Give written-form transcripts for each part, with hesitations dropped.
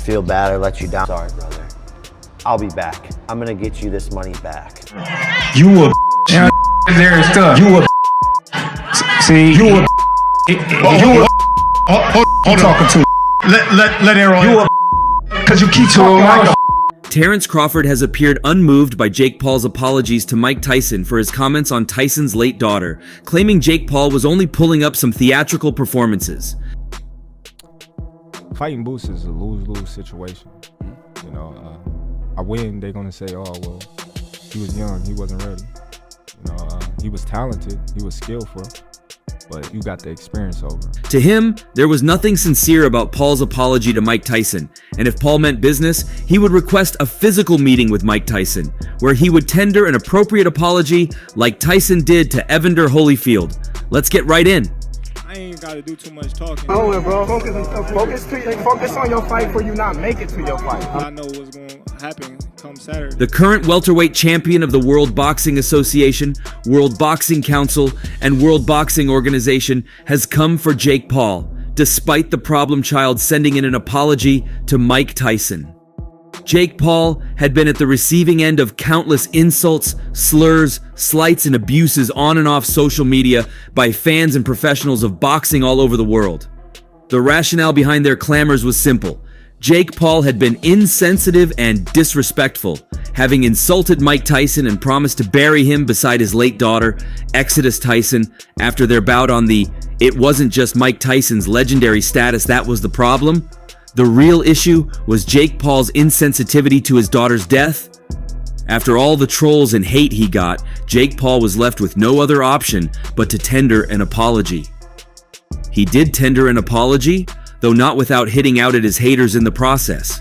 feel bad I let you down. Sorry, brother. I'll be back. I'm gonna get you this money back. You a yeah, there and stuff. You a see. You a you a hold talking to. Let everyone. You a because you keep talking like a. Terence Crawford has appeared unmoved by Jake Paul's apologies to Mike Tyson for his comments on Tyson's late daughter, claiming Jake Paul was only pulling up some theatrical performances. Fighting Boots is a lose-lose situation. You know, I win, they're gonna say, oh, well, he was young, he wasn't ready. You know, he was talented, he was skillful, but you got the experience over. To him, there was nothing sincere about Paul's apology to Mike Tyson, and if Paul meant business, he would request a physical meeting with Mike Tyson, where he would tender an appropriate apology like Tyson did to Evander Holyfield. Let's get right in. I ain't got to do too much talking. Oh, bro. Focus on your fight before you not make it to your fight. I know what's going to happen come Saturday. The current welterweight champion of the World Boxing Association, World Boxing Council, and World Boxing Organization has come for Jake Paul, despite the problem child sending in an apology to Mike Tyson. Jake Paul had been at the receiving end of countless insults, slurs, slights, and abuses on and off social media by fans and professionals of boxing all over the world. The rationale behind their clamors was simple. Jake Paul had been insensitive and disrespectful, having insulted Mike Tyson and promised to bury him beside his late daughter, Exodus Tyson, after their bout on the "it wasn't just Mike Tyson's legendary status that was the problem." The real issue was Jake Paul's insensitivity to his daughter's death. After all the trolls and hate he got, Jake Paul was left with no other option but to tender an apology. He did tender an apology, though not without hitting out at his haters in the process.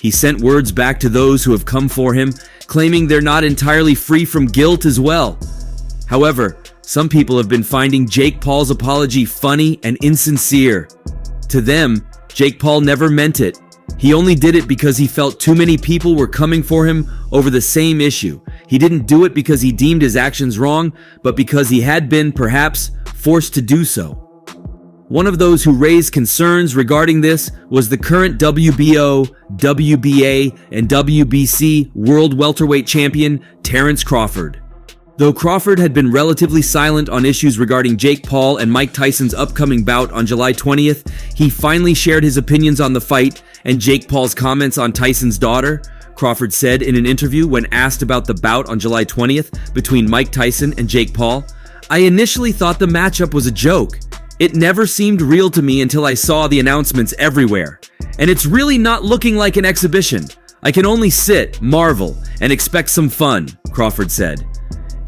He sent words back to those who have come for him, claiming they're not entirely free from guilt as well. However, some people have been finding Jake Paul's apology funny and insincere. To them, Jake Paul never meant it. He only did it because he felt too many people were coming for him over the same issue. He didn't do it because he deemed his actions wrong, but because he had been, perhaps, forced to do so. One of those who raised concerns regarding this was the current WBO, WBA, and WBC World Welterweight Champion, Terence Crawford. Though Crawford had been relatively silent on issues regarding Jake Paul and Mike Tyson's upcoming bout on July 20th, he finally shared his opinions on the fight and Jake Paul's comments on Tyson's daughter. Crawford said in an interview when asked about the bout on July 20th between Mike Tyson and Jake Paul, "I initially thought the matchup was a joke. It never seemed real to me until I saw the announcements everywhere. And it's really not looking like an exhibition. I can only sit, marvel, and expect some fun," Crawford said.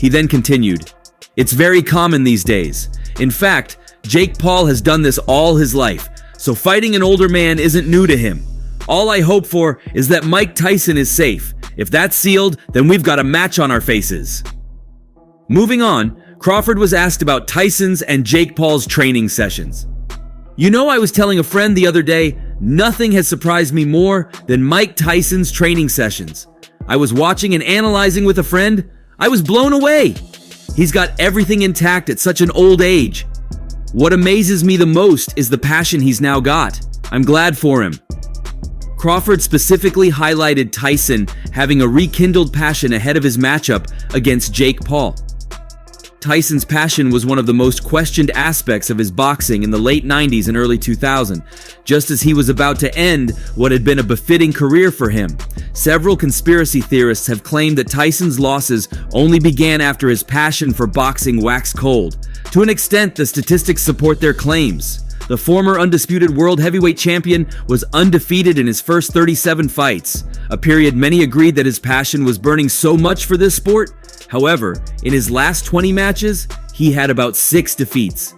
He then continued, "It's very common these days. In fact, Jake Paul has done this all his life, so fighting an older man isn't new to him. All I hope for is that Mike Tyson is safe. If that's sealed, then we've got a match on our faces." Moving on, Crawford was asked about Tyson's and Jake Paul's training sessions. "You know, I was telling a friend the other day, nothing has surprised me more than Mike Tyson's training sessions. I was watching and analyzing with a friend. I was blown away. He's got everything intact at such an old age. What amazes me the most is the passion he's now got. I'm glad for him." Crawford specifically highlighted Tyson having a rekindled passion ahead of his matchup against Jake Paul. Tyson's passion was one of the most questioned aspects of his boxing in the late 90s and early 2000s, just as he was about to end what had been a befitting career for him. Several conspiracy theorists have claimed that Tyson's losses only began after his passion for boxing waxed cold. To an extent, the statistics support their claims. The former undisputed world heavyweight champion was undefeated in his first 37 fights, a period many agreed that his passion was burning so much for this sport. However, in his last 20 matches, he had about 6 defeats.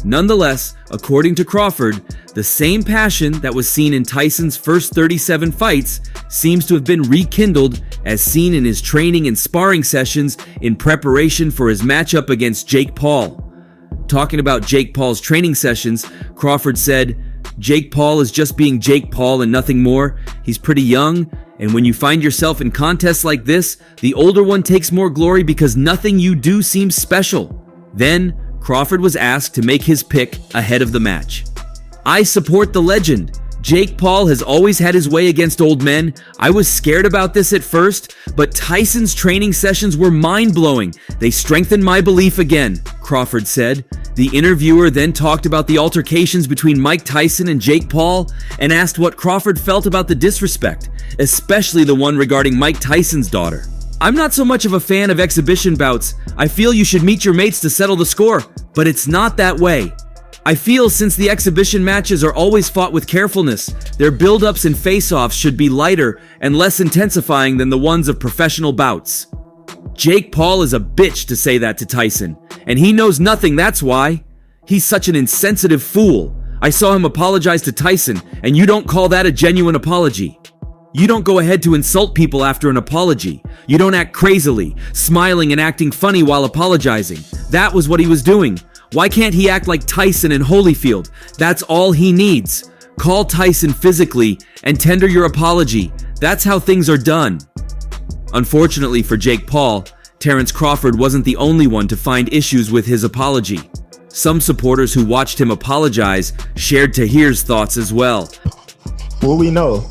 Nonetheless, according to Crawford, the same passion that was seen in Tyson's first 37 fights seems to have been rekindled as seen in his training and sparring sessions in preparation for his matchup against Jake Paul. Talking about Jake Paul's training sessions, Crawford said, "Jake Paul is just being Jake Paul and nothing more. He's pretty young, and when you find yourself in contests like this, the older one takes more glory because nothing you do seems special." Then, Crawford was asked to make his pick ahead of the match. "I support the legend. Jake Paul has always had his way against old men. I was scared about this at first, but Tyson's training sessions were mind-blowing. They strengthened my belief again, Crawford said. The interviewer then talked about the altercations between Mike Tyson and Jake Paul and asked what Crawford felt about the disrespect, especially the one regarding Mike Tyson's daughter. I'm not so much of a fan of exhibition bouts. I feel you should meet your mates to settle the score, but it's not that way. I feel since the exhibition matches are always fought with carefulness, their build-ups and face-offs should be lighter and less intensifying than the ones of professional bouts. Jake Paul is a bitch to say that to Tyson, and he knows nothing, that's why. He's such an insensitive fool. I saw him apologize to Tyson, and you don't call that a genuine apology. You don't go ahead to insult people after an apology. You don't act crazily, smiling and acting funny while apologizing. That was what he was doing. Why can't he act like Tyson and Holyfield? That's all he needs. Call Tyson physically and tender your apology. That's how things are done. Unfortunately for Jake Paul, Terence Crawford wasn't the only one to find issues with his apology. Some supporters who watched him apologize shared Tahir's thoughts as well. What we know?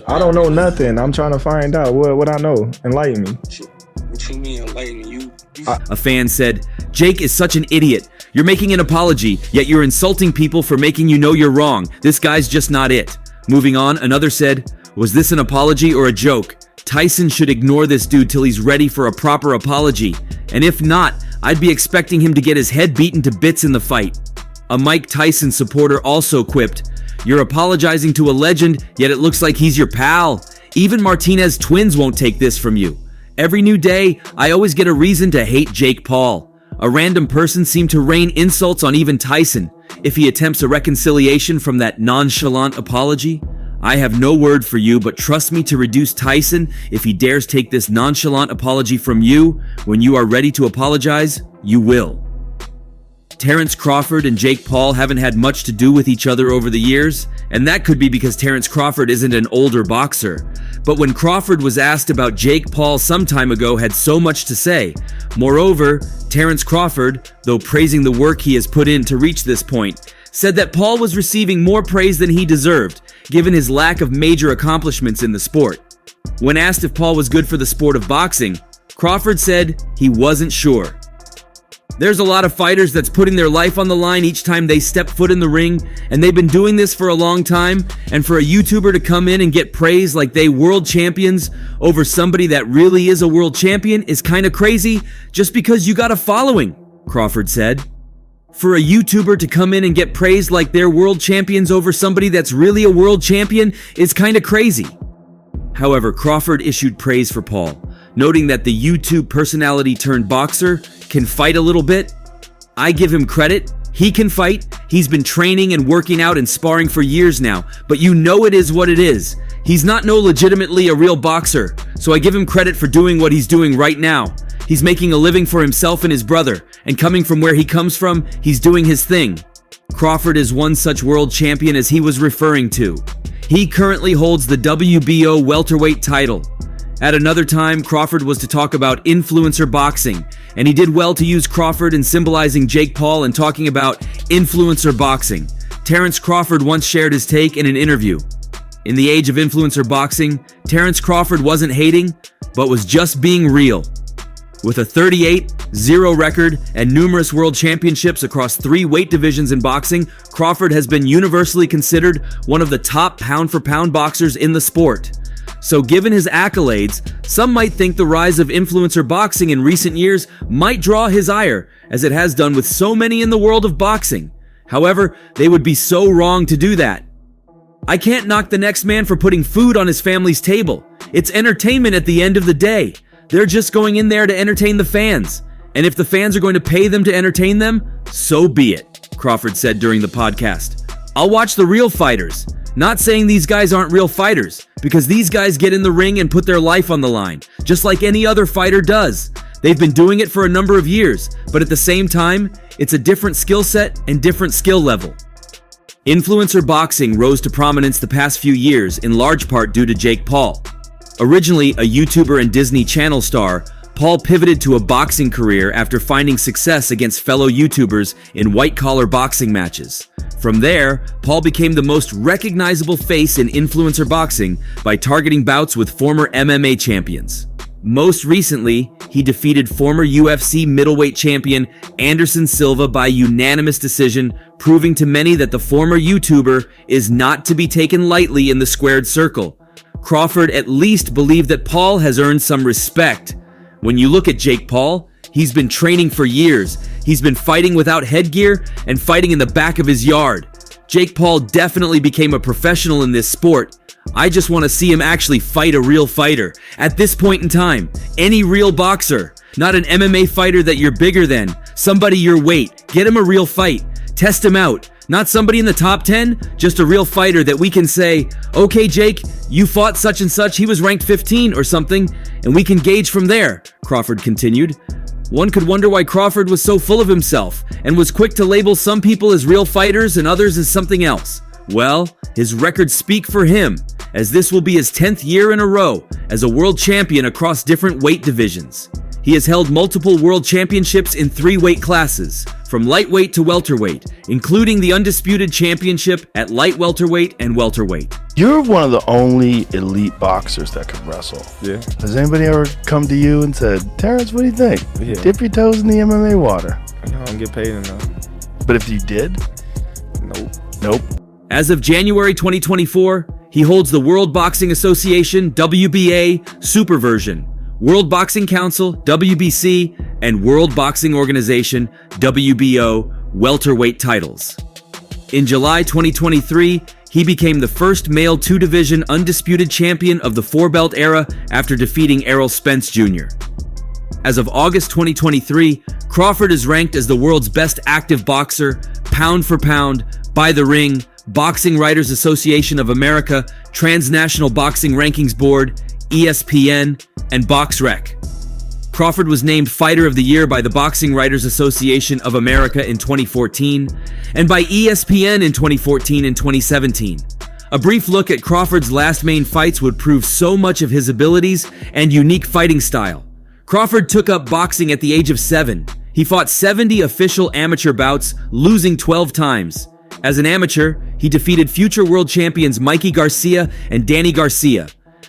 I don't know nothing. I'm trying to find out what I know. Enlighten me. What you mean enlighten me? A fan said, Jake is such an idiot. You're making an apology, yet you're insulting people for making you know you're wrong. This guy's just not it. Moving on, another said, was this an apology or a joke? Tyson should ignore this dude till he's ready for a proper apology. And if not, I'd be expecting him to get his head beaten to bits in the fight. A Mike Tyson supporter also quipped, you're apologizing to a legend, yet it looks like he's your pal. Even Martinez twins won't take this from you. Every new day, I always get a reason to hate Jake Paul. A random person seemed to rain insults on even Tyson if he attempts a reconciliation from that nonchalant apology. I have no word for you, but trust me to reduce Tyson if he dares take this nonchalant apology from you. When you are ready to apologize, you will. Terence Crawford and Jake Paul haven't had much to do with each other over the years, and that could be because Terence Crawford isn't an older boxer. But when Crawford was asked about Jake Paul some time ago, had so much to say. Moreover, Terence Crawford, though praising the work he has put in to reach this point, said that Paul was receiving more praise than he deserved, given his lack of major accomplishments in the sport. When asked if Paul was good for the sport of boxing, Crawford said he wasn't sure. There's a lot of fighters that's putting their life on the line each time they step foot in the ring, and they've been doing this for a long time, and for a YouTuber to come in and get praise like they world champions over somebody that really is a world champion is kind of crazy just because you got a following, Crawford said. For a YouTuber to come in and get praised like they're world champions over somebody that's really a world champion is kind of crazy. However, Crawford issued praise for Paul, noting that the YouTube personality turned boxer can fight a little bit. I give him credit. He can fight. He's been training and working out and sparring for years now, but you know it is what it is. He's not legitimately a real boxer, so I give him credit for doing what he's doing right now. He's making a living for himself and his brother, and coming from where he comes from, he's doing his thing. Crawford is one such world champion as he was referring to. He currently holds the WBO welterweight title. At another time, Crawford was to talk about influencer boxing, and he did well to use Crawford in symbolizing Jake Paul and talking about influencer boxing. Terence Crawford once shared his take in an interview. In the age of influencer boxing, Terence Crawford wasn't hating, but was just being real. With a 38-0 record and numerous world championships across 3 weight divisions in boxing, Crawford has been universally considered one of the top pound-for-pound boxers in the sport. So given his accolades, some might think the rise of influencer boxing in recent years might draw his ire, as it has done with so many in the world of boxing. However, they would be so wrong to do that. I can't knock the next man for putting food on his family's table. It's entertainment at the end of the day. They're just going in there to entertain the fans. And if the fans are going to pay them to entertain them, so be it, Crawford said during the podcast. I'll watch the real fighters. Not saying these guys aren't real fighters, because these guys get in the ring and put their life on the line, just like any other fighter does. They've been doing it for a number of years, but at the same time, it's a different skill set and different skill level. Influencer boxing rose to prominence the past few years in large part due to Jake Paul. Originally a YouTuber and Disney Channel star, Paul pivoted to a boxing career after finding success against fellow YouTubers in white-collar boxing matches. From there, Paul became the most recognizable face in influencer boxing by targeting bouts with former MMA champions. Most recently, he defeated former UFC middleweight champion Anderson Silva by unanimous decision, proving to many that the former YouTuber is not to be taken lightly in the squared circle. Crawford at least believed that Paul has earned some respect. When you look at Jake Paul, he's been training for years. He's been fighting without headgear and fighting in the back of his yard. Jake Paul definitely became a professional in this sport. I just want to see him actually fight a real fighter. At this point in time, any real boxer, not an MMA fighter that you're bigger than, somebody your weight. Get him a real fight. Test him out. Not somebody in the top 10, just a real fighter that we can say, okay, Jake, you fought such and such, he was ranked 15 or something, and we can gauge from there, Crawford continued. One could wonder why Crawford was so full of himself and was quick to label some people as real fighters and others as something else. Well, his records speak for him, as this will be his 10th year in a row as a world champion across different weight divisions. He has held multiple world championships in 3 weight classes, from lightweight to welterweight, including the undisputed championship at light welterweight and welterweight. You're one of the only elite boxers that can wrestle. Yeah. Has anybody ever come to you and said, Terence, what do you think? Yeah. Dip your toes in the MMA water. I don't get paid enough. But if you did? Nope. As of January 2024, he holds the World Boxing Association WBA Superversion, World Boxing Council WBC, and World Boxing Organization WBO welterweight titles. In July 2023, he became the first male 2-division undisputed champion of the 4-belt era after defeating Errol Spence Jr. As of August 2023, Crawford is ranked as the world's best active boxer, pound for pound, by the ring, Boxing Writers Association of America, Transnational Boxing Rankings Board, ESPN, and BoxRec. Crawford was named Fighter of the Year by the Boxing Writers Association of America in 2014 and by ESPN in 2014 and 2017. A brief look at Crawford's last main fights would prove so much of his abilities and unique fighting style. Crawford took up boxing at the age of 7. He fought 70 official amateur bouts, losing 12 times. As an amateur, he defeated future world champions Mikey Garcia and Danny Garcia.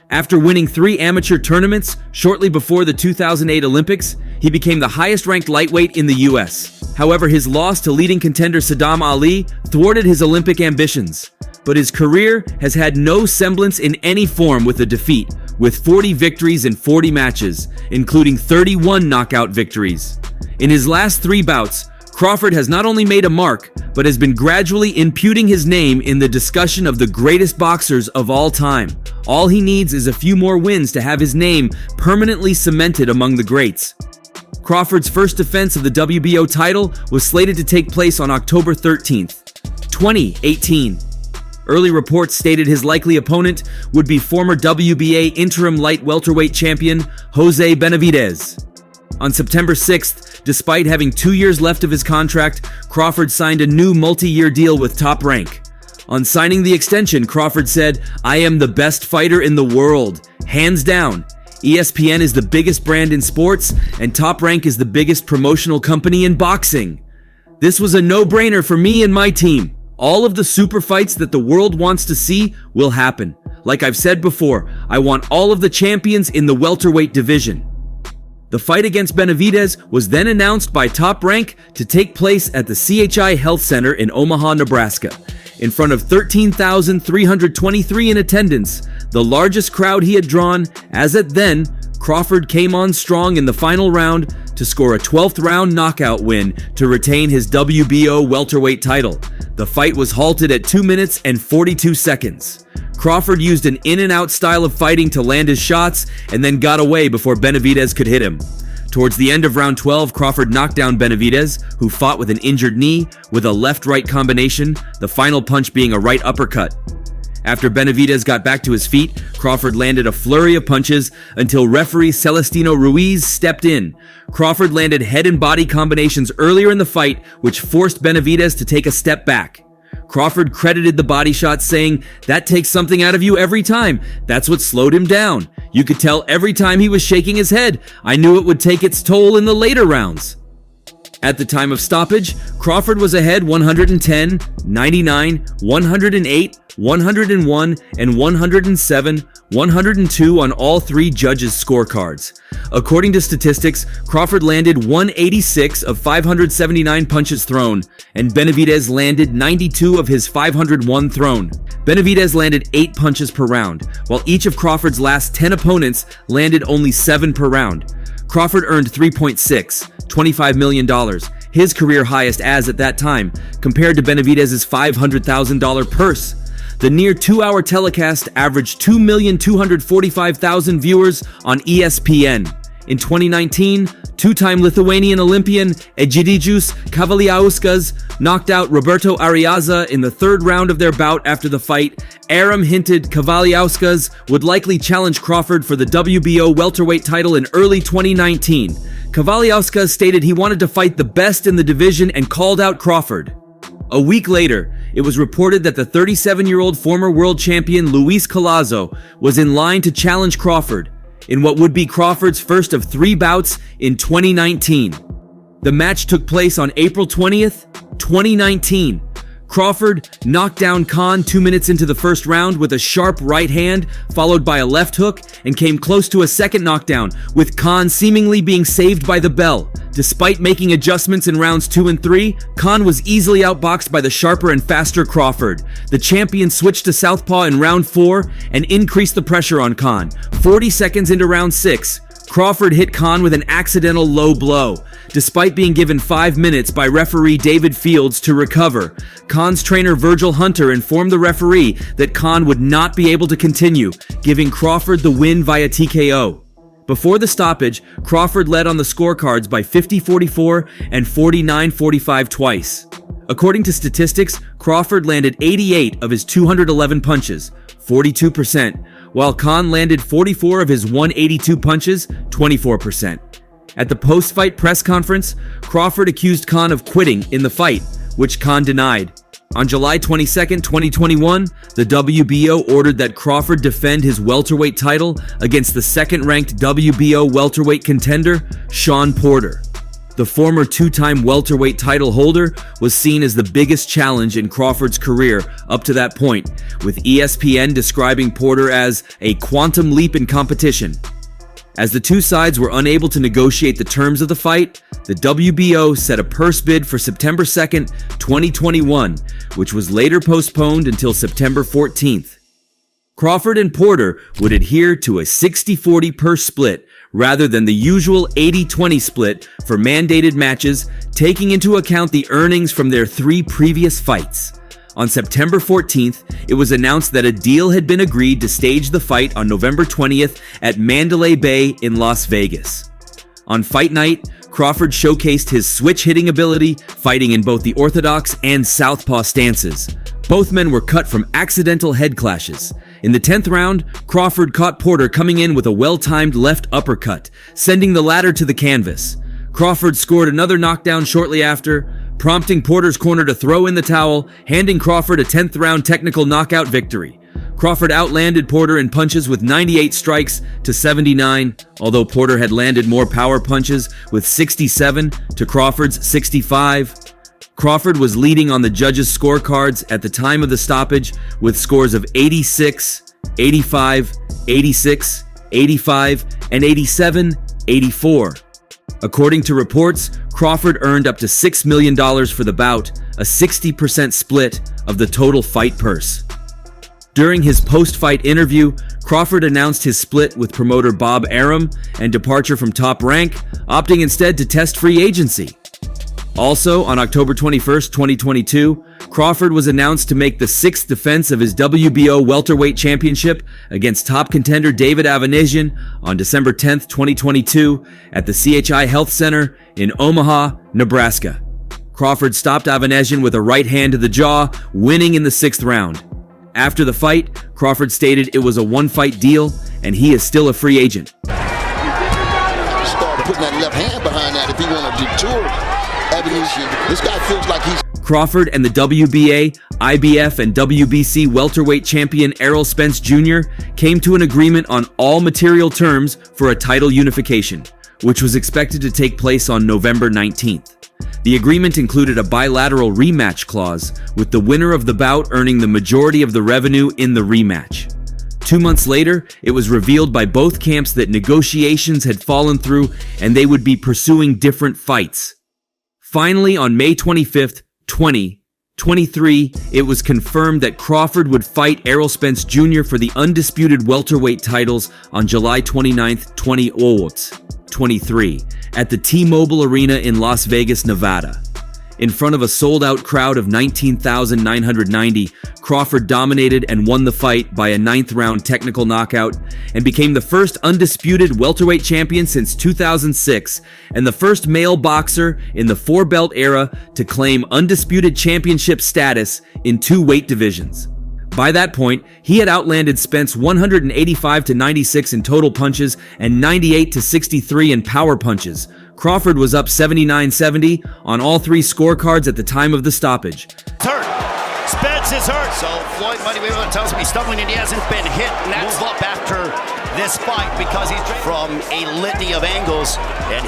After winning 3 amateur tournaments shortly before the 2008 Olympics, he became the highest-ranked lightweight in the U.S. However, his loss to leading contender Saddam Ali thwarted his Olympic ambitions. But his career has had no semblance in any form with a defeat, with 40 victories in 40 matches, including 31 knockout victories. In his last 3 bouts, Crawford has not only made a mark, but has been gradually imputing his name in the discussion of the greatest boxers of all time. All he needs is a few more wins to have his name permanently cemented among the greats. Crawford's first defense of the WBO title was slated to take place on October 13th, 2018. Early reports stated his likely opponent would be former WBA interim light welterweight champion Jose Benavidez. On September 6th, despite having 2 years left of his contract, Crawford signed a new multi-year deal with Top Rank. On signing the extension, Crawford said, "I am the best fighter in the world, hands down. ESPN is the biggest brand in sports, and Top Rank is the biggest promotional company in boxing. This was a no-brainer for me and my team. All of the super fights that the world wants to see will happen. Like I've said before, I want all of the champions in the welterweight division." The fight against Benavidez was then announced by Top Rank to take place at the CHI Health Center in Omaha, Nebraska, in front of 13,323 in attendance, the largest crowd he had drawn. As at then, Crawford came on strong in the final round to score a 12th round knockout win to retain his WBO welterweight title. The fight was halted at 2 minutes and 42 seconds. Crawford used an in-and-out style of fighting to land his shots and then got away before Benavidez could hit him. Towards the end of round 12, Crawford knocked down Benavidez, who fought with an injured knee, with a left-right combination, the final punch being a right uppercut. After Benavidez got back to his feet, Crawford landed a flurry of punches until referee Celestino Ruiz stepped in. Crawford landed head and body combinations earlier in the fight, which forced Benavidez to take a step back. Crawford credited the body shot, saying, "That takes something out of you every time. That's what slowed him down. You could tell every time he was shaking his head. I knew it would take its toll in the later rounds." At the time of stoppage, Crawford was ahead 110, 99, 108, 101, and 107, 102 on all three judges' scorecards. According to statistics, Crawford landed 186 of 579 punches thrown, and Benavidez landed 92 of his 501 thrown. Benavidez landed 8 punches per round, while each of Crawford's last 10 opponents landed only 7 per round. Crawford earned $25 million, his career highest as at that time, compared to Benavidez's $500,000 purse. The near 2-hour telecast averaged 2,245,000 viewers on ESPN. In 2019, two-time Lithuanian Olympian Egidijus Kavaliauskas knocked out Roberto Ariaza in the 3rd round of their bout. After the fight, Arum hinted Kavaliauskas would likely challenge Crawford for the WBO welterweight title in early 2019. Kavaliauskas stated he wanted to fight the best in the division and called out Crawford. A week later, it was reported that the 37-year-old former world champion Luis Collazo was in line to challenge Crawford in what would be Crawford's first of 3 bouts in 2019. The match took place on April 20th, 2019. Crawford knocked down Khan 2 minutes into the first round with a sharp right hand, followed by a left hook, and came close to a second knockdown, with Khan seemingly being saved by the bell. Despite making adjustments in rounds 2 and 3, Khan was easily outboxed by the sharper and faster Crawford. The champion switched to southpaw in round 4 and increased the pressure on Khan. 40 seconds into round 6, Crawford hit Khan with an accidental low blow. Despite being given 5 minutes by referee David Fields to recover, Khan's trainer Virgil Hunter informed the referee that Khan would not be able to continue, giving Crawford the win via TKO. Before the stoppage, Crawford led on the scorecards by 50-44 and 49-45 twice. According to statistics, Crawford landed 88 of his 211 punches, 42%, while Khan landed 44 of his 182 punches, 24%. At the post-fight press conference, Crawford accused Khan of quitting in the fight, which Khan denied. On July 22, 2021, the WBO ordered that Crawford defend his welterweight title against the second-ranked WBO welterweight contender, Shawn Porter. The former 2-time welterweight title holder was seen as the biggest challenge in Crawford's career up to that point, with ESPN describing Porter as a quantum leap in competition. As the two sides were unable to negotiate the terms of the fight, the WBO set a purse bid for September 2, 2021, which was later postponed until September 14th. Crawford and Porter would adhere to a 60-40 purse split rather than the usual 80-20 split for mandated matches, taking into account the earnings from their 3 previous fights. On September 14th, it was announced that a deal had been agreed to stage the fight on November 20th at Mandalay Bay in Las Vegas. On fight night, Crawford showcased his switch-hitting ability, fighting in both the orthodox and southpaw stances. Both men were cut from accidental head clashes. In the 10th round, Crawford caught Porter coming in with a well-timed left uppercut, sending the latter to the canvas. Crawford scored another knockdown shortly after, prompting Porter's corner to throw in the towel, handing Crawford a 10th round technical knockout victory. Crawford outlanded Porter in punches with 98 strikes to 79, although Porter had landed more power punches with 67 to Crawford's 65. Crawford was leading on the judges' scorecards at the time of the stoppage with scores of 86, 85, 86, 85, and 87, 84. According to reports, Crawford earned up to $6 million for the bout, a 60% split of the total fight purse. During his post-fight interview, Crawford announced his split with promoter Bob Arum and departure from Top Rank, opting instead to test free agency. Also, on October 21, 2022, Crawford was announced to make the 6th defense of his WBO welterweight championship against top contender David Avanesian on December 10, 2022 at the CHI Health Center in Omaha, Nebraska. Crawford stopped Avanesian with a right hand to the jaw, winning in the 6th round. After the fight, Crawford stated it was a one-fight deal and he is still a free agent. Start putting that left hand behind that if he want to detour Avanesian. This guy feels like he's... Crawford and the WBA, IBF, and WBC welterweight champion Errol Spence Jr. came to an agreement on all material terms for a title unification, which was expected to take place on November 19th. The agreement included a bilateral rematch clause, with the winner of the bout earning the majority of the revenue in the rematch. 2 months later, it was revealed by both camps that negotiations had fallen through and they would be pursuing different fights. Finally, on May 25th, 2023, it was confirmed that Crawford would fight Errol Spence Jr. for the undisputed welterweight titles on July 29th, 2023, at the T-Mobile Arena in Las Vegas, Nevada. In front of a sold-out crowd of 19,990, Crawford dominated and won the fight by a 9th-round technical knockout and became the first undisputed welterweight champion since 2006 and the first male boxer in the 4-belt era to claim undisputed championship status in 2 weight divisions. By that point, he had outlanded Spence 185-96 in total punches and 98-63 in power punches. Crawford was up 79-70 on all 3 scorecards at the time of the stoppage. Hurt. Spence is hurt. So Floyd Mayweather tells me he's stumbling and he hasn't been hit. And that's up after this fight because he's from a litany of angles.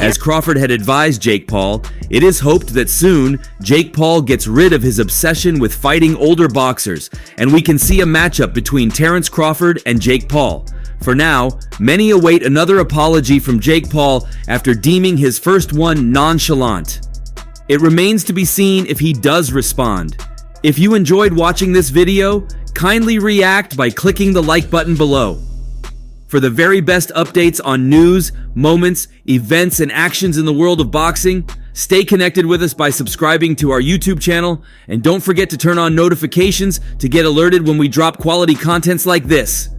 As Crawford had advised Jake Paul, it is hoped that soon Jake Paul gets rid of his obsession with fighting older boxers, and we can see a matchup between Terence Crawford and Jake Paul. For now, many await another apology from Jake Paul after deeming his first one nonchalant. It remains to be seen if he does respond. If you enjoyed watching this video, kindly react by clicking the like button below. For the very best updates on news, moments, events, and actions in the world of boxing, stay connected with us by subscribing to our YouTube channel, and don't forget to turn on notifications to get alerted when we drop quality contents like this.